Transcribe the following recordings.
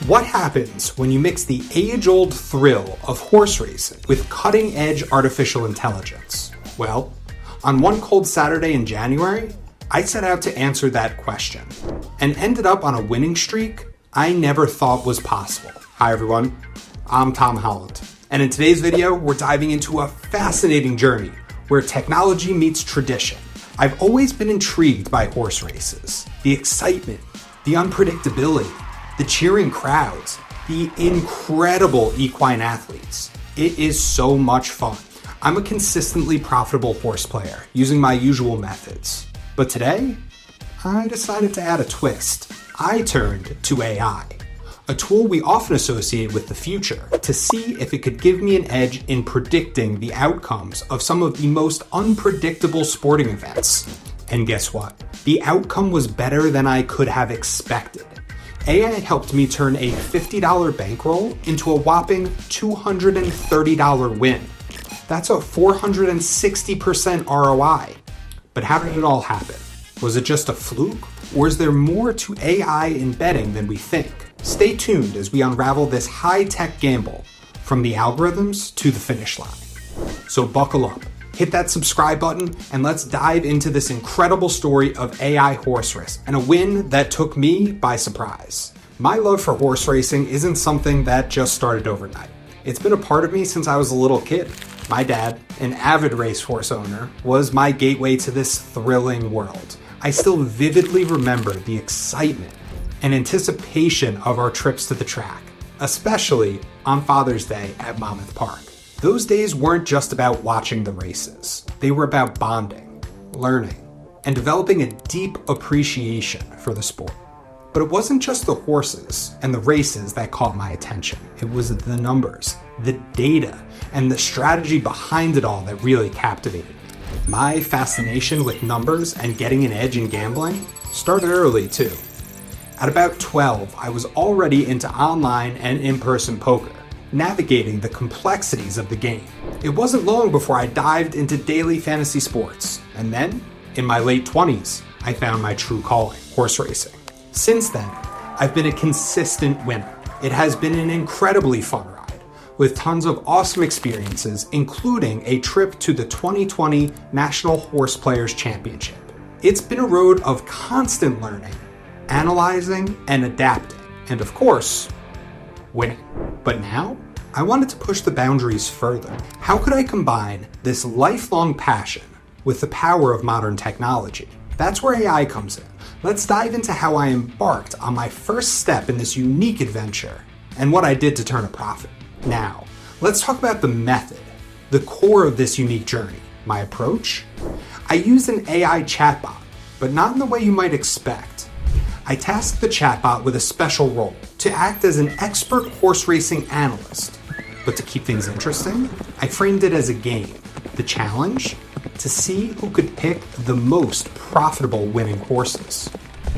What happens when you mix the age-old thrill of horse racing with cutting-edge artificial intelligence? Well, on one cold Saturday in January, I set out to answer that question and ended up on a winning streak I never thought was possible. Hi everyone, I'm Tom Holland, and in today's video, we're diving into a fascinating journey where technology meets tradition. I've always been intrigued by horse races, the excitement, the unpredictability, the cheering crowds, the incredible equine athletes. It is so much fun. I'm a consistently profitable horse player using my usual methods. But today, I decided to add a twist. I turned to AI, a tool we often associate with the future, to see if it could give me an edge in predicting the outcomes of some of the most unpredictable sporting events. And guess what? The outcome was better than I could have expected. AI helped me turn a $50 bankroll into a whopping $230 win. That's a 460% ROI. But how did it all happen? Was it just a fluke? Or is there more to AI in betting than we think? Stay tuned as we unravel this high-tech gamble from the algorithms to the finish line. So buckle up, hit that subscribe button, and let's dive into this incredible story of AI horse race and a win that took me by surprise. My love for horse racing isn't something that just started overnight. It's been a part of me since I was a little kid. My dad, an avid racehorse owner, was my gateway to this thrilling world. I still vividly remember the excitement and anticipation of our trips to the track, especially on Father's Day at Monmouth Park. Those days weren't just about watching the races. They were about bonding, learning, and developing a deep appreciation for the sport. But it wasn't just the horses and the races that caught my attention. It was the numbers, the data, and the strategy behind it all that really captivated me. My fascination with numbers and getting an edge in gambling started early too. At about 12, I was already into online and in-person poker, navigating the complexities of the game. It wasn't long before I dived into daily fantasy sports, and then, in my late 20s, I found my true calling, horse racing. Since then, I've been a consistent winner. It has been an incredibly fun ride, with tons of awesome experiences, including a trip to the 2020 National Horse Players Championship. It's been a road of constant learning, analyzing, and adapting, and of course, winning. But now, I wanted to push the boundaries further. How could I combine this lifelong passion with the power of modern technology? That's where AI comes in. Let's dive into how I embarked on my first step in this unique adventure and what I did to turn a profit. Now, let's talk about the method, the core of this unique journey. My approach? I used an AI chatbot, but not in the way you might expect. I tasked the chatbot with a special role, to act as an expert horse racing analyst. But to keep things interesting, I framed it as a game. The challenge? To see who could pick the most profitable winning horses.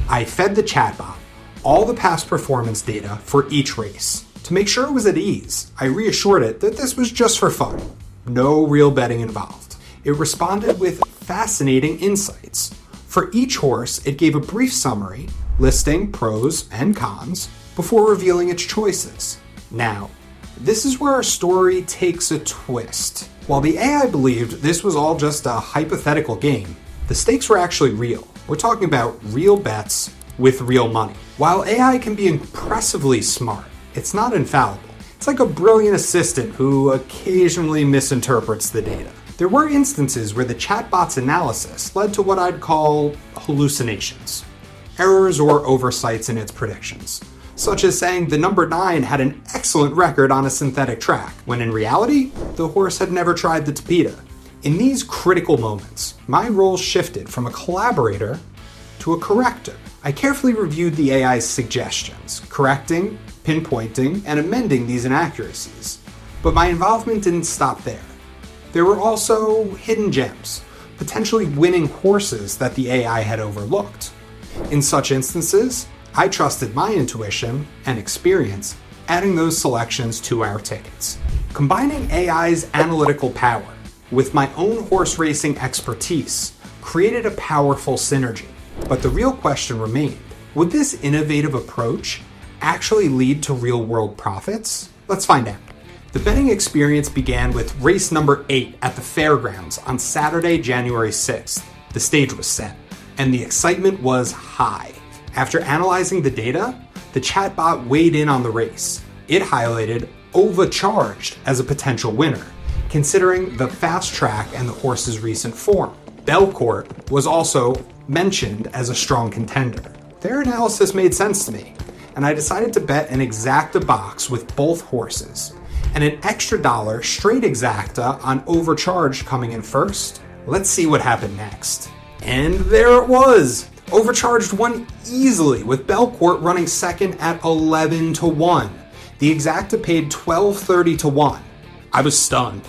I fed the chatbot all the past performance data for each race. To make sure it was at ease, I reassured it that this was just for fun. No real betting involved. It responded with fascinating insights. For each horse, it gave a brief summary, listing pros and cons, before revealing its choices. Now, this is where our story takes a twist. While the AI believed this was all just a hypothetical game, the stakes were actually real. We're talking about real bets with real money. While AI can be impressively smart, it's not infallible. It's like a brilliant assistant who occasionally misinterprets the data. There were instances where the chatbot's analysis led to what I'd call hallucinations, errors or oversights in its predictions, such as saying the number 9 had an excellent record on a synthetic track, when in reality, the horse had never tried the Tapeta. In these critical moments, my role shifted from a collaborator to a corrector. I carefully reviewed the AI's suggestions, correcting, pinpointing, and amending these inaccuracies. But my involvement didn't stop there. There were also hidden gems, potentially winning horses that the AI had overlooked. In such instances, I trusted my intuition and experience, adding those selections to our tickets. Combining AI's analytical power with my own horse racing expertise created a powerful synergy. But the real question remained, would this innovative approach actually lead to real-world profits? Let's find out. The betting experience began with race number 8 at the Fairgrounds on Saturday, January 6th. The stage was set, and the excitement was high. After analyzing the data, the chatbot weighed in on the race. It highlighted overcharged as a potential winner, considering the fast track and the horse's recent form. Belcourt was also mentioned as a strong contender. Their analysis made sense to me, and I decided to bet an exacta box with both horses, and an extra $1 straight exacta on overcharged coming in first. Let's see what happened next. And there it was! Overcharged won easily, with Belcourt running second at 11-1. The exacta paid $12.30-1. I was stunned.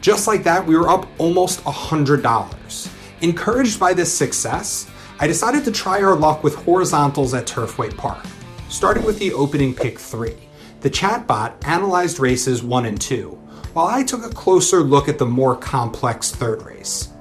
Just like that, we were up almost $100. Encouraged by this success, I decided to try our luck with horizontals at Turfway Park. Starting with the opening pick 3, the chatbot analyzed races 1 and 2, while I took a closer look at the more complex third race.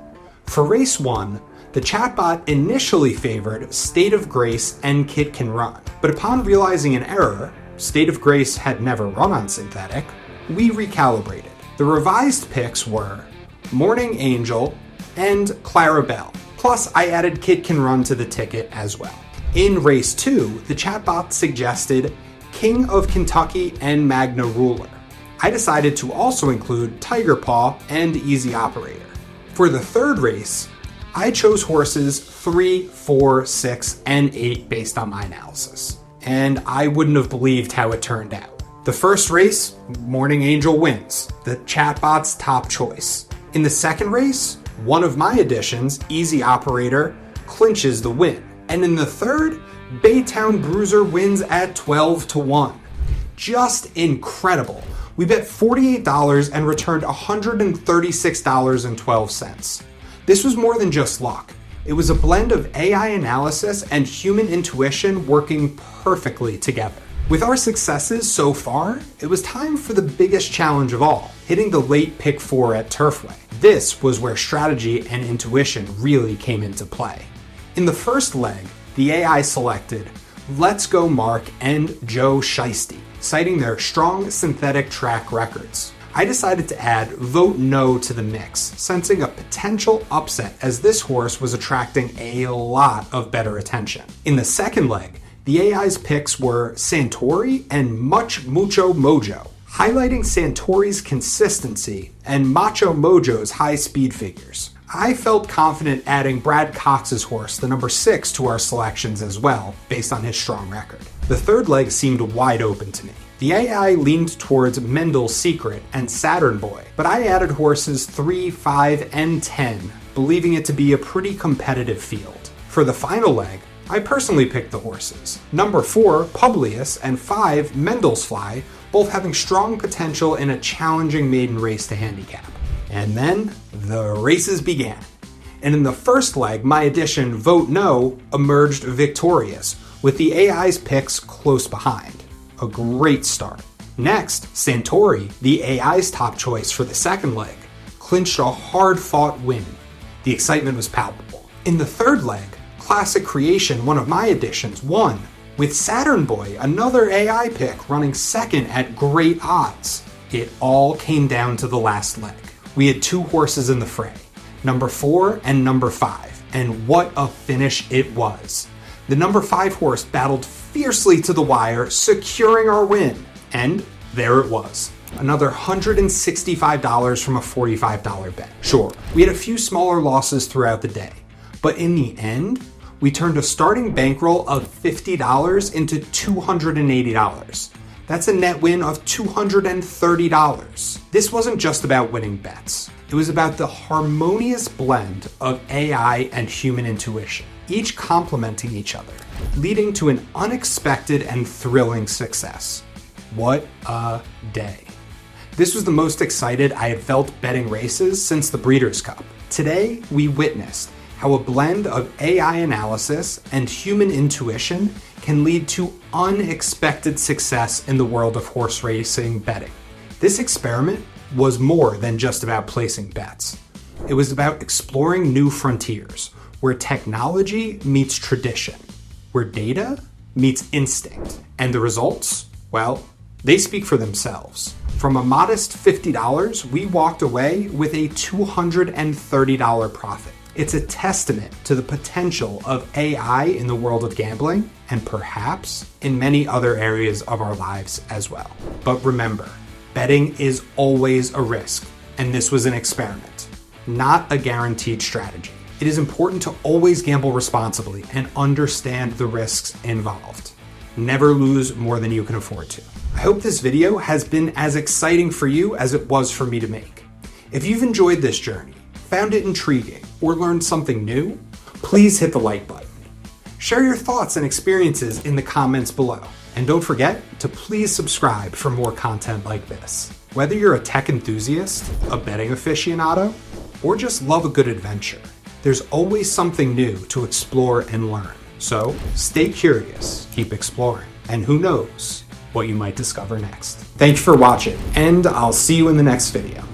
For race 1, the chatbot initially favored State of Grace and Kit Can Run, but upon realizing an error, State of Grace had never run on synthetic, we recalibrated. The revised picks were Morning Angel and Clarabelle, plus I added Kit Can Run to the ticket as well. In race 2, the chatbot suggested King of Kentucky and Magna Ruler. I decided to also include Tiger Paw and Easy Operator. For the third race, I chose horses 3, 4, 6, and 8 based on my analysis, and I wouldn't have believed how it turned out. The first race, Morning Angel wins, the chatbot's top choice. In the second race, one of my additions, Easy Operator, clinches the win. And in the third, Baytown Bruiser wins at 12-1. Just incredible. We bet $48 and returned $136.12. This was more than just luck. It was a blend of AI analysis and human intuition working perfectly together. With our successes so far, it was time for the biggest challenge of all, hitting the late pick 4 at Turfway. This was where strategy and intuition really came into play. In the first leg, the AI selected Let's Go Mark and Joe Shiesty, citing their strong synthetic track records. I decided to add Vote No to the mix, sensing a potential upset as this horse was attracting a lot of better attention. In the second leg, the AI's picks were Santori and Mucho Mojo, highlighting Santori's consistency and Macho Mojo's high speed figures. I felt confident adding Brad Cox's horse, the number 6, to our selections as well, based on his strong record. The third leg seemed wide open to me. The AI leaned towards Mendel's Secret and Saturn Boy, but I added horses 3, 5, and 10, believing it to be a pretty competitive field. For the final leg, I personally picked the horses. Number 4, Publius, and 5, Mendel's Fly, both having strong potential in a challenging maiden race to handicap. And then, the races began. And in the first leg, my addition, Vote No, emerged victorious, with the AI's picks close behind. A great start. Next, Santori, the AI's top choice for the second leg, clinched a hard-fought win. The excitement was palpable. In the third leg, Classic Creation, one of my additions, won, with Saturn Boy, another AI pick, running second at great odds. It all came down to the last leg. We had 2 horses in the fray, number 4 and number 5, and what a finish it was. The number 5 horse battled fiercely to the wire, securing our win, and there it was. Another $165 from a $45 bet. Sure, we had a few smaller losses throughout the day, but in the end, we turned a starting bankroll of $50 into $280. That's a net win of $230. This wasn't just about winning bets. It was about the harmonious blend of AI and human intuition, each complementing each other, leading to an unexpected and thrilling success. What a day. This was the most excited I had felt betting races since the Breeders' Cup. Today, we witnessed how a blend of AI analysis and human intuition can lead to unexpected success in the world of horse racing betting. This experiment was more than just about placing bets. It was about exploring new frontiers, where technology meets tradition, where data meets instinct. And the results? Well, they speak for themselves. From a modest $50, we walked away with a $230 profit. It's a testament to the potential of AI in the world of gambling and perhaps in many other areas of our lives as well. But remember, betting is always a risk, and this was an experiment, not a guaranteed strategy. It is important to always gamble responsibly and understand the risks involved. Never lose more than you can afford to. I hope this video has been as exciting for you as it was for me to make. If you've enjoyed this journey, found it intriguing, or learned something new, please hit the like button. Share your thoughts and experiences in the comments below. And don't forget to please subscribe for more content like this. Whether you're a tech enthusiast, a betting aficionado, or just love a good adventure, there's always something new to explore and learn. So stay curious, keep exploring, and who knows what you might discover next. Thank you for watching, and I'll see you in the next video.